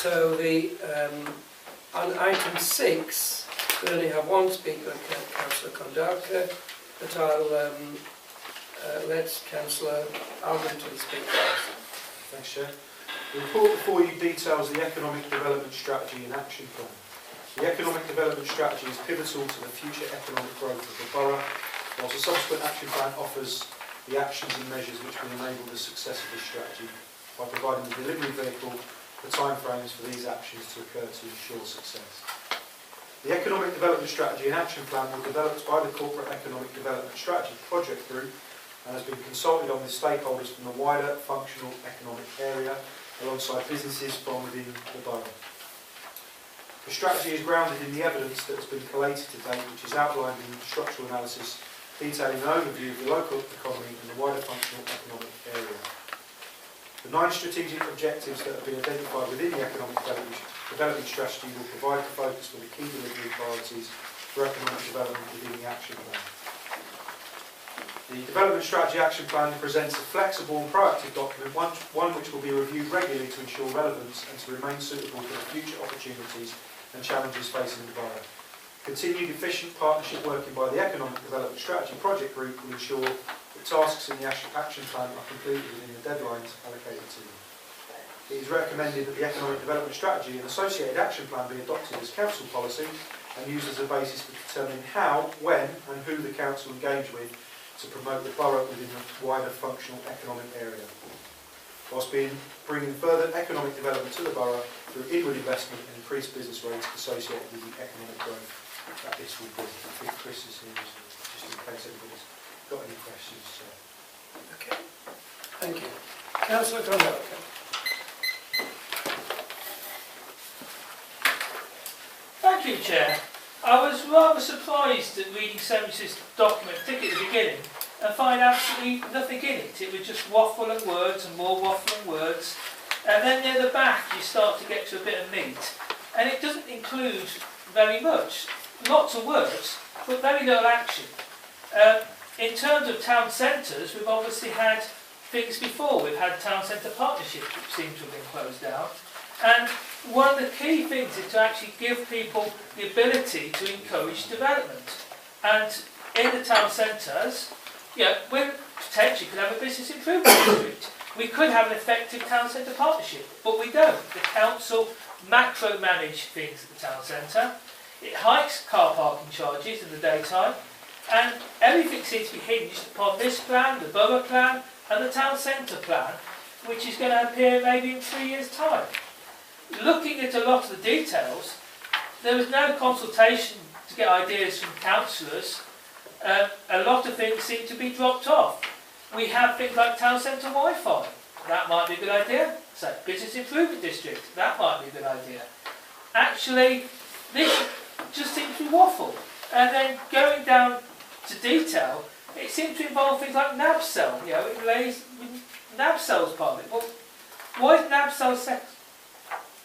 So on item 6, we only have one speaker, Councillor Kondaka, but I'll let Councillor Alderton speak first. Thanks, Chair. The report before you details the Economic Development Strategy and Action Plan. The Economic Development Strategy is pivotal to the future economic growth of the borough, whilst the subsequent action plan offers the actions and measures which will enable the success of this strategy by providing the delivery vehicle, the timeframes for these actions to occur to ensure success. The Economic Development Strategy and Action Plan were developed by the Corporate Economic Development Strategy Project Group and has been consulted on with stakeholders from the wider functional economic area alongside businesses from within the borough. The strategy is grounded in the evidence that has been collated to date, which is outlined in the structural analysis detailing an overview of the local economy and the wider functional economic area. The 9 strategic objectives that have been identified within the Economic Development Strategy will provide the focus for the key delivery priorities for economic development within the Action Plan. The Development Strategy Action Plan presents a flexible and proactive document, one which will be reviewed regularly to ensure relevance and to remain suitable for the future opportunities and challenges facing the borough. Continued efficient partnership working by the Economic Development Strategy Project Group will ensure that tasks in the Action Plan are completed within the deadlines allocated to them. It is recommended that the Economic Development Strategy and associated Action Plan be adopted as council policy and used as a basis for determining how, when and who the council engage with to promote the borough within a wider functional economic area, whilst bringing further economic development to the borough through inward investment and increased business rates associated with the economic growth that this will bring. I think Chris is here just in case anybody's got any questions. So. Okay, thank you. Councillor Kondaka. Thank you, Chair. I was rather surprised at reading Semis's document, particularly at the beginning, and find absolutely nothing in it. It was just waffle and words and more waffle and words. And then near the back you start to get to a bit of meat. And it doesn't include very much. Lots of words, but very little action. In terms of town centres, we've obviously had things before. We've had town centre partnerships which seem to have been closed down. And one of the key things is to actually give people the ability to encourage development. And in the town centres, yeah, we potentially could have a business improvement district. We could have an effective town centre partnership, but we don't. The council macro-manage things at the town centre. It hikes car parking charges in the daytime, and everything seems to be hinged upon this plan, the Borough Plan, and the town centre plan, which is going to appear maybe in 3 years' time. Looking at a lot of the details, there was no consultation to get ideas from councillors. A lot of things seem to be dropped off. We have things like town centre Wi-Fi. That might be a good idea. So, business improvement district. That might be a good idea. Actually, this just seems to be waffle. And then going down to detail, it seems to involve things like NABCell. You know, it lays NABCell's part of it. Well, why is NABCell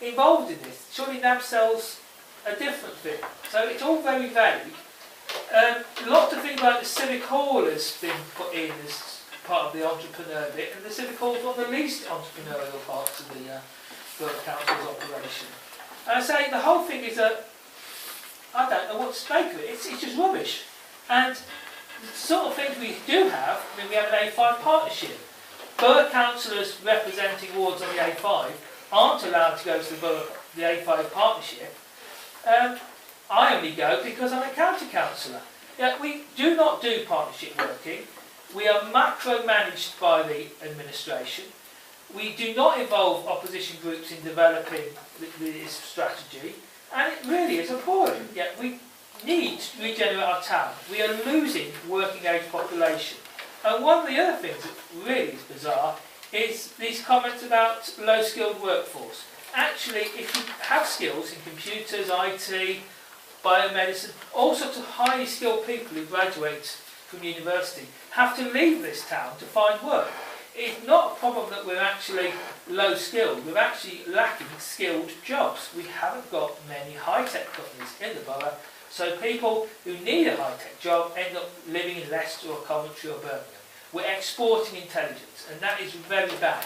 involved in this? Surely NABCell's a different thing. So it's all very vague. Lots of things like the Civic Hall has been put in as part of the entrepreneur bit, and the Civic Hall is one of the least entrepreneurial parts of the Borough Council's operation. And I say the whole thing is I don't know what to make of it. It's just rubbish. And the sort of things we do have, I mean, we have an A5 partnership. Borough councillors representing wards on the A5 aren't allowed to go to the A5 partnership. I only go because I'm a county councillor. Yeah, we do not do partnership working. We are macro-managed by the administration. We do not involve opposition groups in developing this strategy, and it really is appalling. Yeah, we need to regenerate our town. We are losing working age population. And one of the other things that really is bizarre is these comments about low-skilled workforce. Actually, if you have skills in computers, IT, biomedicine, all sorts of highly skilled people who graduate from university have to leave this town to find work. It's not a problem that we're actually low skilled, we're actually lacking skilled jobs. We haven't got many high-tech companies in the borough, so people who need a high-tech job end up living in Leicester or Coventry or Birmingham. We're exporting intelligence, and that is very bad.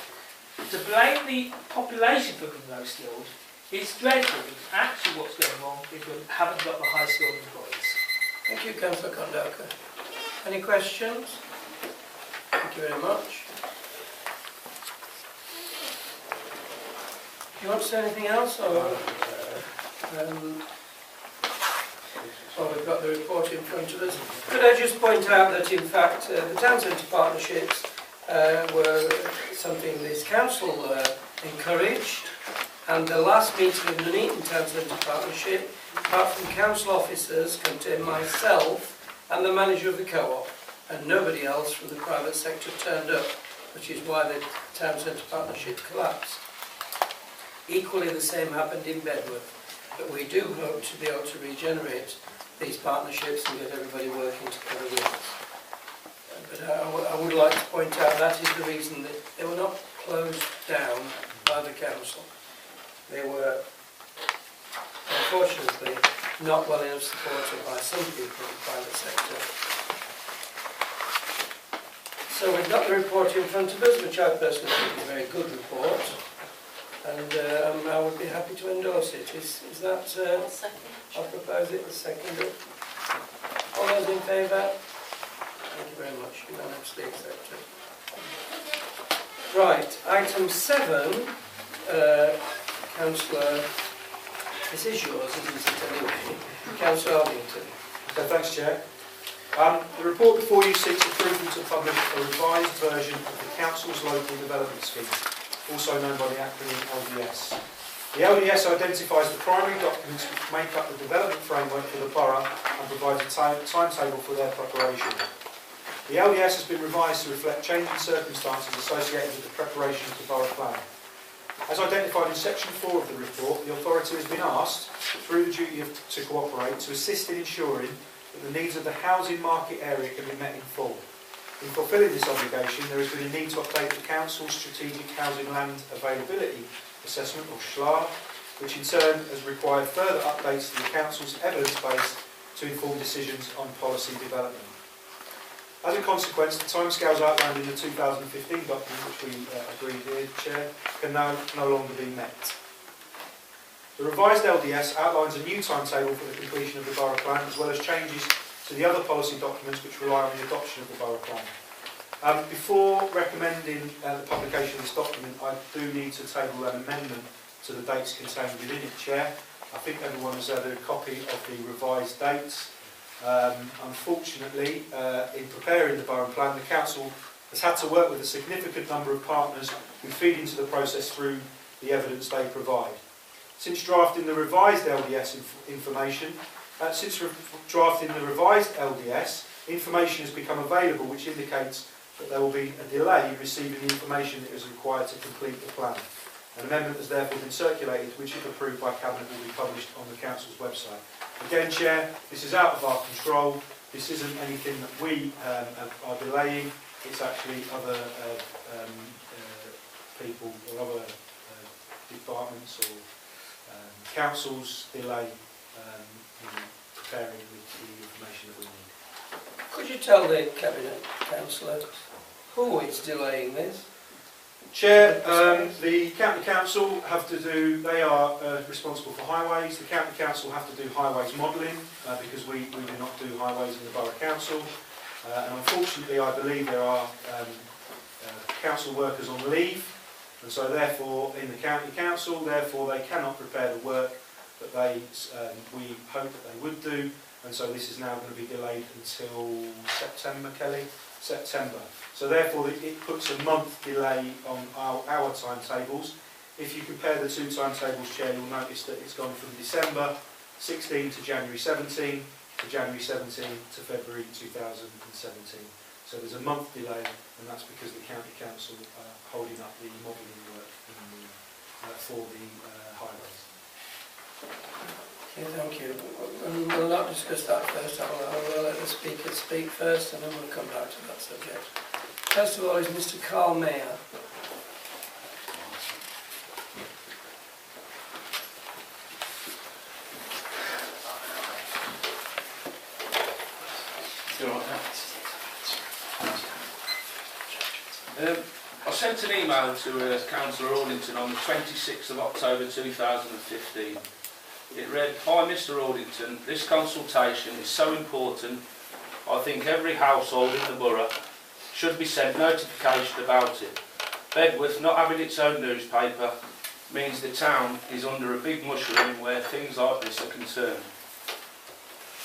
To blame the population for being low skilled It's dreadful. Actually, what's going wrong is we haven't got the high skilled employees. Thank you, Councillor Kondoka. Any questions? Thank you very much. Do you want to say anything else? Or, well, we've got the report in front of us. Could I just point out that, in fact, the town centre partnerships were something this council encouraged, and the last meeting of the Nuneaton Town Centre Partnership, apart from council officers, contained myself and the manager of the co-op, and nobody else from the private sector turned up, which is why the Town Centre Partnership collapsed. Equally, the same happened in Bedworth, but we do hope to be able to regenerate these partnerships and get everybody working together with us. But I would like to point out that is the reason that they were not closed down by the council. They were, unfortunately, not well enough supported by some people in the private sector. So we've got the report in front of us, which I personally think is a very good report, and I would be happy to endorse it. Is that? I'll propose it. Second it. All those in favour? Thank you very much. Unanimously accepted. Right, item 7, Councillor, this is yours, isn't it, anyway? Councillor Aldington. Okay, thanks, Chair. The report before you seeks approval to publish a revised version of the Council's Local Development Scheme, also known by the acronym LDS. The LDS identifies the primary documents which make up the development framework for the borough and provides a timetable for their preparation. The LDS has been revised to reflect changing circumstances associated with the preparation of the Borough Plan. As identified in section 4 of the report, the authority has been asked, through the duty to cooperate, to assist in ensuring that the needs of the housing market area can be met in full. In fulfilling this obligation, there has been a need to update the Council's Strategic Housing Land Availability Assessment, or SHLA, which in turn has required further updates to the Council's evidence base to inform decisions on policy development. As a consequence, the timescales outlined in the 2015 document, which we agreed here, Chair, can now no longer be met. The revised LDS outlines a new timetable for the completion of the Borough Plan, as well as changes to the other policy documents which rely on the adoption of the Borough Plan. Before recommending the publication of this document, I do need to table an amendment to the dates contained within it, Chair. I think everyone has had a copy of the revised dates. Unfortunately, in preparing the Borough Plan, the Council has had to work with a significant number of partners who feed into the process through the evidence they provide. Since drafting the revised LDS information has become available, which indicates that there will be a delay in receiving the information that is required to complete the plan. An amendment has therefore been circulated, which, if approved by Cabinet, will be published on the Council's website. Again, Chair, this is out of our control. This isn't anything that we are delaying. It's actually other people or other departments or councils delay in preparing the information that we need. Could you tell the Cabinet, Councillor, who is delaying this? Chair, the County Council have to do, they are responsible for highways. The County Council have to do highways modelling because we do not do highways in the Borough Council. And unfortunately, I believe there are council workers on leave, and so therefore in the County Council, therefore they cannot prepare the work that we hope that they would do, and so this is now going to be delayed until September, Kelly? September. So therefore it puts a month delay on our timetables. If you compare the two timetables, Chair, you'll notice that it's gone from December 16 to January 17, to January 17 to February 2017. So there's a month delay, and that's because the County Council are holding up the modelling work for the highways. Okay, thank you. We'll not discuss that first. I'll let the speaker speak first, and then we'll come back to that subject. First of all is Mr. Carl Mayer. I sent an email to Councillor Ordington on the 26th of October 2015. It read, "Hi Mr Ordington, this consultation is so important, I think every household in the borough should be sent notification about it. Bedworth not having its own newspaper means the town is under a big mushroom where things like this are concerned."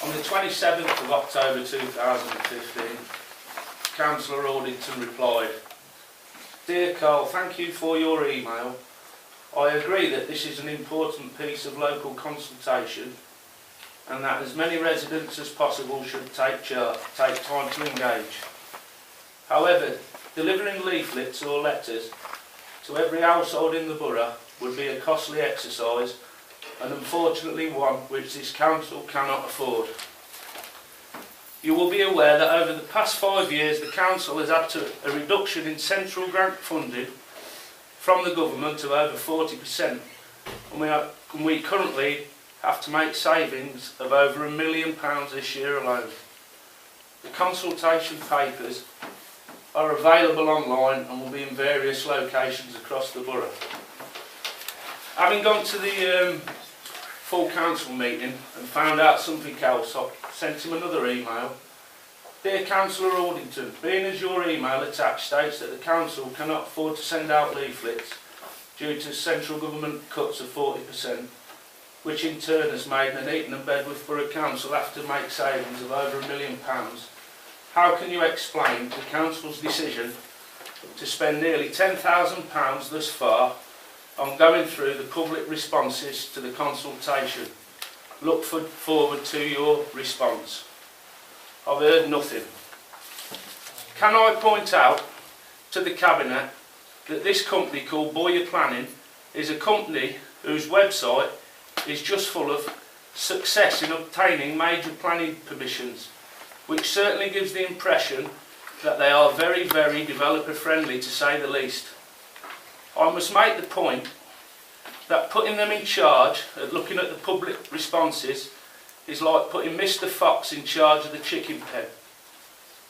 On the 27th of October 2015, Councillor Ordington replied, "Dear Carl, thank you for your email. I agree that this is an important piece of local consultation and that as many residents as possible should take time to engage. However, delivering leaflets or letters to every household in the borough would be a costly exercise and unfortunately one which this council cannot afford. You will be aware that over the past 5 years the council has had a reduction in central grant funding from the government of over 40%, and we currently have to make savings of over £1 million this year alone. The consultation papers are available online and will be in various locations across the borough." Having gone to the full council meeting and found out something else, I sent him another email. "Dear Councillor Ordington, being as your email attached states that the council cannot afford to send out leaflets due to central government cuts of 40%, which in turn has made Nuneaton and Bedworth Borough Council have to make savings of over £1 million, how can you explain the council's decision to spend nearly £10,000 thus far on going through the public responses to the consultation? Look forward to your response. I've heard nothing. Can I point out to the Cabinet that this company called Borough Planning is a company whose website is just full of success in obtaining major planning permissions, which certainly gives the impression that they are very, very developer friendly to say the least. I must make the point that putting them in charge of looking at the public responses is like putting Mr Fox in charge of the chicken pen.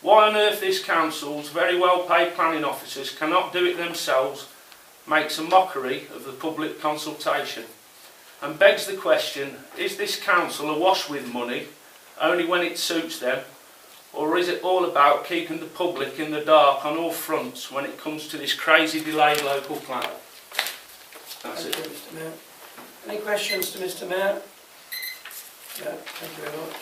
Why on earth this council's very well paid planning officers cannot do it themselves makes a mockery of the public consultation and begs the question, is this council awash with money only when it suits them, or is it all about keeping the public in the dark on all fronts when it comes to this crazy delayed local plan?" That's Thank it. you, Mr Mayor. Any questions to Mr Mayor? No, thank you very much.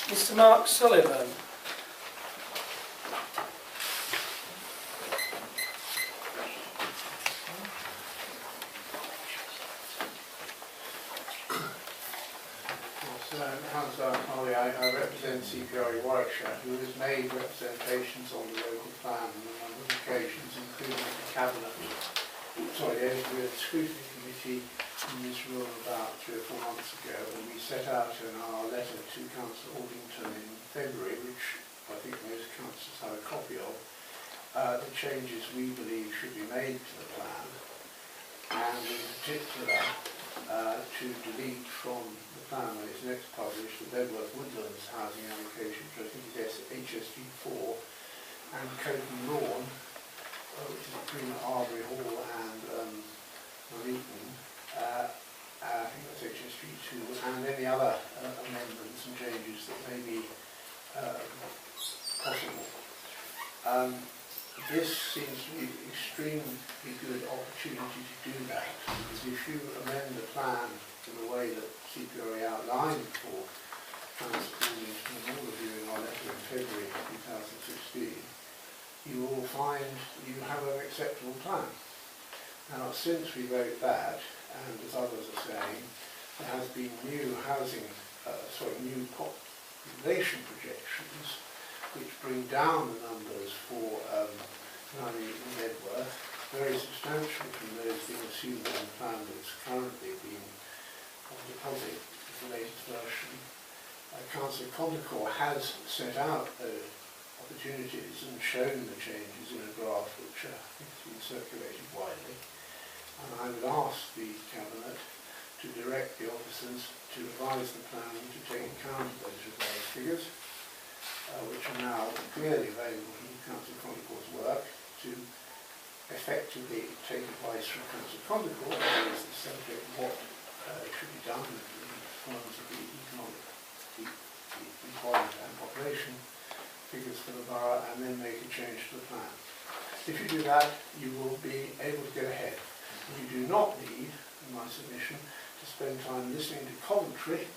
Mr Mark Sullivan. Councillor Holly, I represent CPRE Warwickshire, who has made representations on the local plan on a number of occasions, including the Cabinet, the Scrutiny Committee in this room about 3 or 4 months ago, and we set out in our letter to Councillor Ordington in February, which I think most councillors have a copy of, the changes we believe should be made to the plan, and in particular to delete from the plan when it's next published the Bedworth Woodlands housing allocation, which I think is HSG4, and Coton Lawn, which is between Arbury Hall and Nuneaton, I think that's HSG2, and any other amendments and changes that may be possible. This seems to be an extremely good opportunity to do that, because if you amend the plan in the way that CPRE outlined for transport and all of you in our letter in February 2016, you will find you have an acceptable plan. Now, since we wrote that, and as others are saying, there has been new new population projections which bring down the numbers for Nuneaton and Bedworth very substantially from those being assumed in the plan that's currently been on deposit, the latest version. Councillor Condacor has set out those opportunities and shown the changes in a graph which I think has been circulated widely. And I would ask the Cabinet to direct the officers to revise the plan to take account of those revised figures, which are now clearly available from Councillor Condacor's work, to effectively take advice from Council Condical, that is the subject what should be done in terms of the economic employment and population figures for the borough, and then make a change to the plan. If you do that, you will be able to get ahead. You do not need, in my submission, to spend time listening to commentary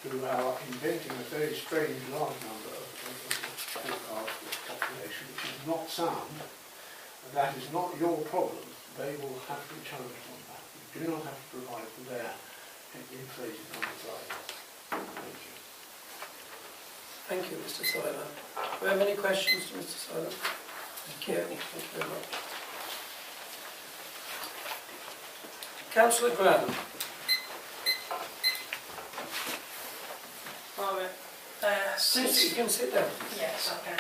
who are inventing a very strange large number of forecasts of population, which is not sound. That is not your problem. They will have to be challenged on that. You do not have to provide for their inflated numbers either. Thank you. Thank you, Mr. Seiler. Do we have any questions to Mr. Seiler? Thank you. Thank you very much. Councillor Graham. Since You can sit down. yes, okay.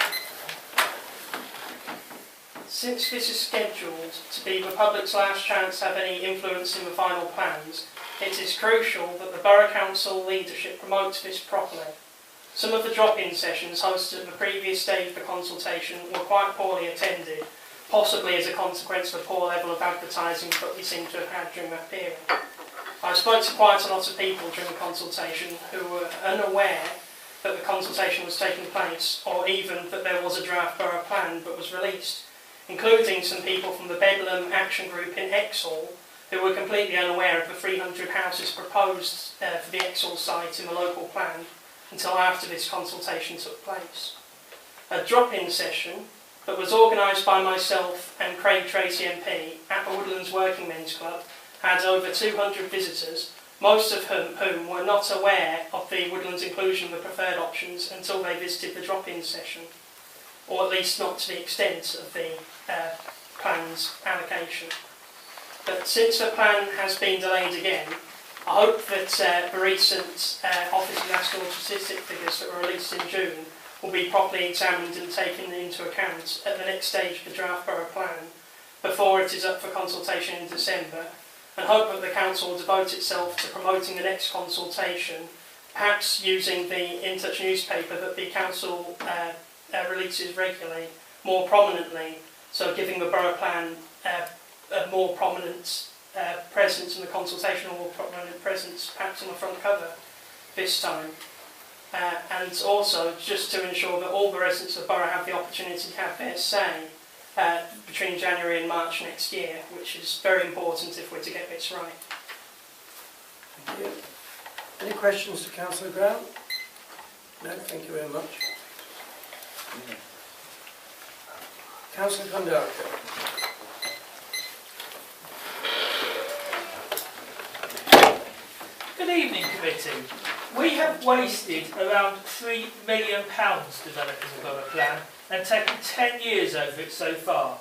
Since this is scheduled to be the public's last chance to have any influence in the final plans, it is crucial that the Borough Council leadership promotes this properly. Some of the drop-in sessions hosted at the previous stage of the consultation were quite poorly attended, possibly as a consequence of the poor level of advertising that we seem to have had during that period. I spoke to quite a lot of people during the consultation who were unaware that the consultation was taking place, or even that there was a draft borough plan that was released, including some people from the Bedlam Action Group in Exhall, who were completely unaware of the 300 houses proposed for the Exhall site in the local plan until after this consultation took place. A drop-in session that was organised by myself and Craig Tracy MP at the Woodlands Working Men's Club had over 200 visitors, most of whom were not aware of the Woodlands inclusion of the preferred options until they visited the drop-in session, or at least not to the extent of the plan's allocation. But since the plan has been delayed again, I hope that the recent Office of National Statistic figures that were released in June will be properly examined and taken into account at the next stage of the draft borough plan, before it is up for consultation in December, and hope that the Council will devote itself to promoting the next consultation, perhaps using the In Touch newspaper that the Council releases regularly more prominently, so giving the borough plan a more prominent presence in the consultation, or more prominent presence perhaps on the front cover this time. And also just to ensure that all the residents of the borough have the opportunity to have their say between January and March next year, which is very important if we're to get this right. Thank you. Any questions to Councillor Graham? No, thank you very much. Councillor Condarco. Good evening, committee. We have wasted around £3 million developing the borough plan and taken 10 years over it so far.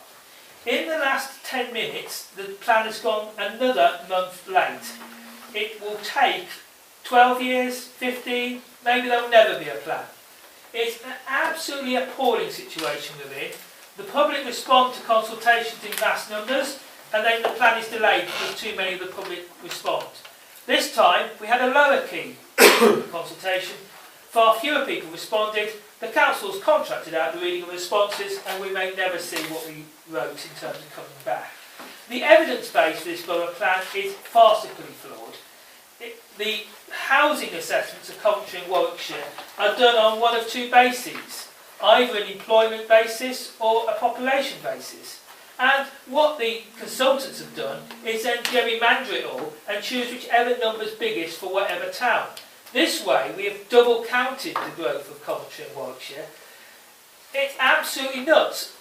In the last 10 minutes, the plan has gone another month late. It will take 12 years, 15, maybe there will never be a plan. It's an absolutely appalling situation we're in. The public respond to consultations in vast numbers, and then the plan is delayed because too many of the public respond. This time, we had a lower key consultation. Far fewer people responded. The council's contracted out the reading of the responses, and we may never see what we wrote in terms of coming back. The evidence base for this borough plan is farcically flawed. The housing assessments of Coventry and Warwickshire are done on one of two bases, either an employment basis or a population basis. And what the consultants have done is then gerrymander it all and choose whichever number is biggest for whatever town. This way we have double counted the growth of Coventry and Warwickshire. It's absolutely nuts.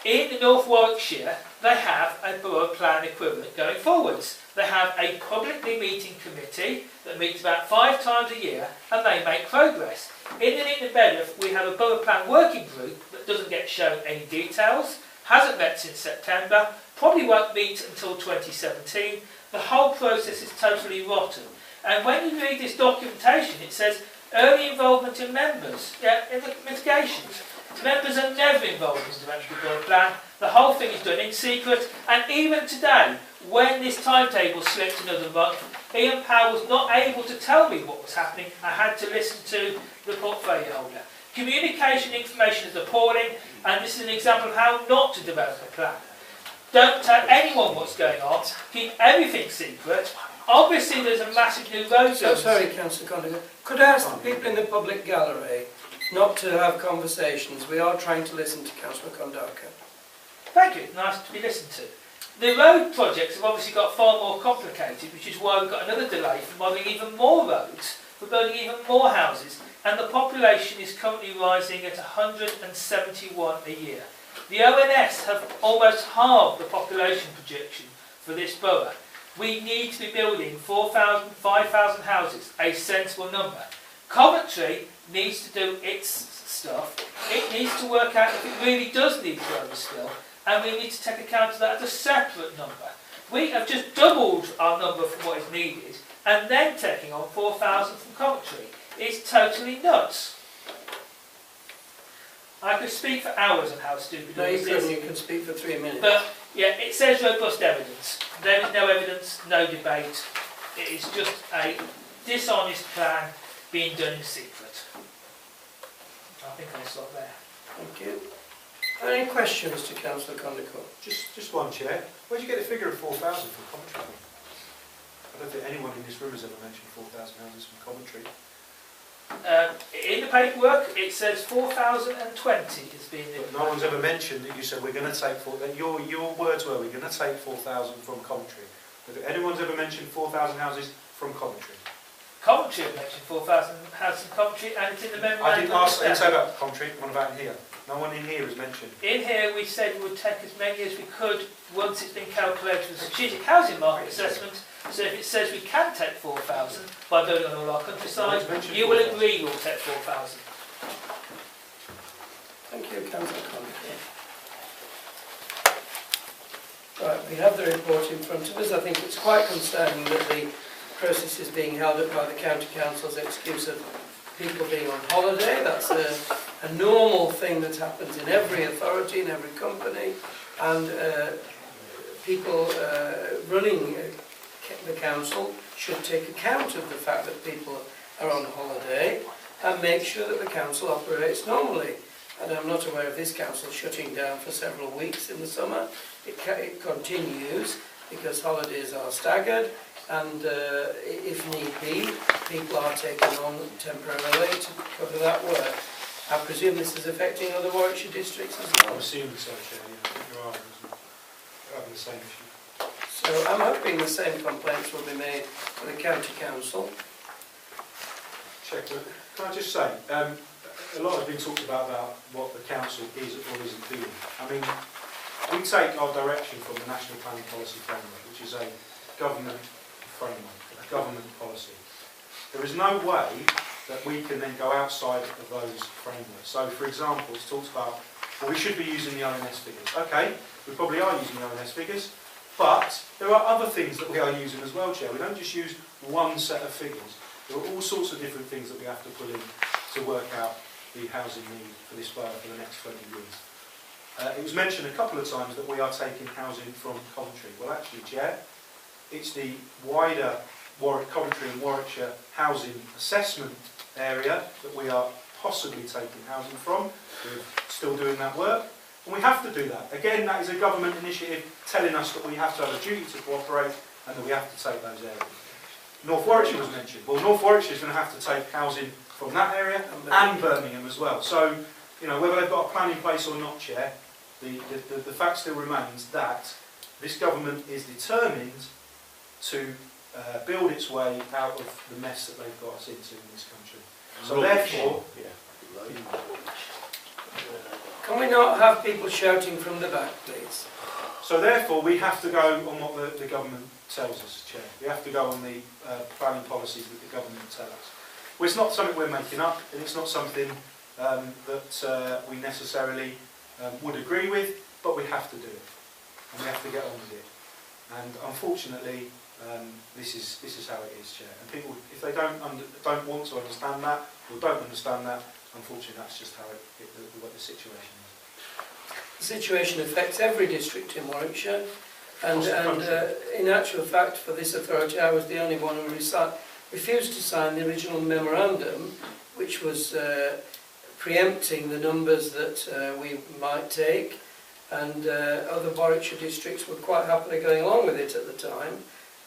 In North Warwickshire they have a borough plan equivalent going forwards. They have a publicly meeting committee that meets about 5 times a year, and they make progress. In the Bedlam we have a borough plan working group that doesn't get shown any details, hasn't met since September, probably won't meet until 2017. The whole process is totally rotten. And when you read this documentation, it says early involvement in members, in the mitigations. Members are never involved in the development of the borough plan. The whole thing is done in secret, and even today, when this timetable slipped another month, Ian Powell was not able to tell me what was happening. I had to listen to the portfolio holder. Communication information is appalling, and this is an example of how not to develop a plan. Don't tell anyone what's going on, keep everything secret. Obviously there's a massive new road. So sorry, Councillor Condigan. Could I ask the people in the public gallery not to have conversations? We are trying to listen to Councillor Kondaka. Thank you, nice to be listened to. The road projects have obviously got far more complicated, which is why we've got another delay for modelling even more roads, for building even more houses, and the population is currently rising at 171 a year. The ONS have almost halved the population projection for this borough. We need to be building 4,000, 5,000 houses, a sensible number. Coventry needs to do its stuff. It needs to work out if it really does need roads still, and we need to take account of that as a separate number. We have just doubled our number from what is needed, and then taking on 4,000 from Coventry. It's totally nuts. I could speak for hours on how stupid No, all you this couldn't. is. You can speak for 3 minutes. But, yeah, it says robust evidence. There is no evidence, no debate. It is just a dishonest plan being done in secret. I think I'll stop there. Thank you. Any questions to Councillor Condigan? Just one, Chair. Where did you get the figure of 4,000 from Coventry? I don't think anyone in this room has ever mentioned 4,000 houses from Coventry. In the paperwork, it says 4,020 has been the... But no one's ever mentioned that you said we're going to take your words were we're going to take 4,000 from Coventry. But if anyone's ever mentioned 4,000 houses from Coventry? Coventry have mentioned 4,000 houses in Coventry, and it's in the memorandum. I didn't say about Coventry. What about in here? No one in here has mentioned. In here, we said we would take as many as we could once it's been calculated with a strategic housing market assessment. So if it says we can take 4,000 by building on all our countryside, you will agree we'll take 4,000. Thank you, Councillor Condigan. Right, we have the report in front of us. I think it's quite concerning that the process is being held up by the County Council's excuse of people being on holiday. That's a normal thing that happens in every authority, in every company, and people running the council should take account of the fact that people are on holiday and make sure that the council operates normally. And I'm not aware of this council shutting down for several weeks in the summer. It continues because holidays are staggered, and if need be, people are taken on temporarily to cover that work. I presume this is affecting other Warwickshire districts as well. I'm assuming so, Chair. Yeah, I think you are having the same issue. So I'm hoping the same complaints will be made to the County Council. Check. Can I just say, a lot has been talked about what the council is or isn't doing. I mean, we take our direction from the National Planning Policy Framework, which is a government framework, a government policy. There is no way that we can then go outside of those frameworks. So, for example, it's talked about, well, we should be using the ONS figures. Okay, we probably are using the ONS figures, but there are other things that we are using as well, Chair. We don't just use one set of figures. There are all sorts of different things that we have to pull in to work out the housing need for this borough for the next 20 years. It was mentioned a couple of times that we are taking housing from Coventry. Well, actually, Chair, it's the wider Coventry and Warwickshire housing assessment area that we are possibly taking housing from. We're still doing that work, and we have to do that. Again, that is a government initiative telling us that we have to have a duty to cooperate and that we have to take those areas. North Warwickshire was mentioned. Well, North Warwickshire is going to have to take housing from that area and Birmingham as well. So, you know, whether they've got a plan in place or not, Chair, the fact still remains that this government is determined to build its way out of the mess that they've got us into in this country. So therefore... Can we not have people shouting from the back, please? So therefore we have to go on what the government tells us, Chair. We have to go on the planning policies that the government tells us. Well, it's not something we're making up, and it's not something that we necessarily would agree with, but we have to do it, and we have to get on with it. And unfortunately, this is how it is, Chair. And people, if they don't want to understand that, or don't understand that, unfortunately, that's just how what the situation is. The situation affects every district in Warwickshire, and in actual fact, for this authority, I was the only one who refused to sign the original memorandum, which was preempting the numbers that we might take, and other Warwickshire districts were quite happily going along with it at the time,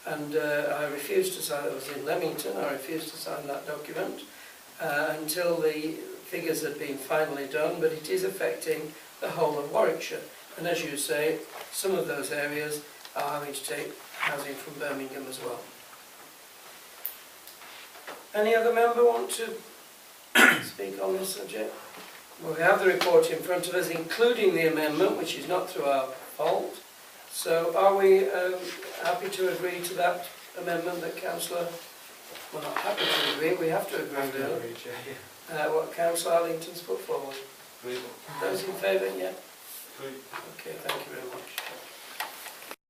and I refused to sign. I was in Leamington, I refused to sign that document until the figures had been finally done, but it is affecting the whole of Warwickshire, and as you say, some of those areas are having to take housing from Birmingham as well. Any other member want to speak on this subject? Well, we have the report in front of us, including the amendment, which is not through our fault. So are we happy to agree to that amendment that Councillor... Well, not happy to agree, we have to agree with what Councillor Arlington's put forward. Those in favour, yeah? Okay, thank you very much.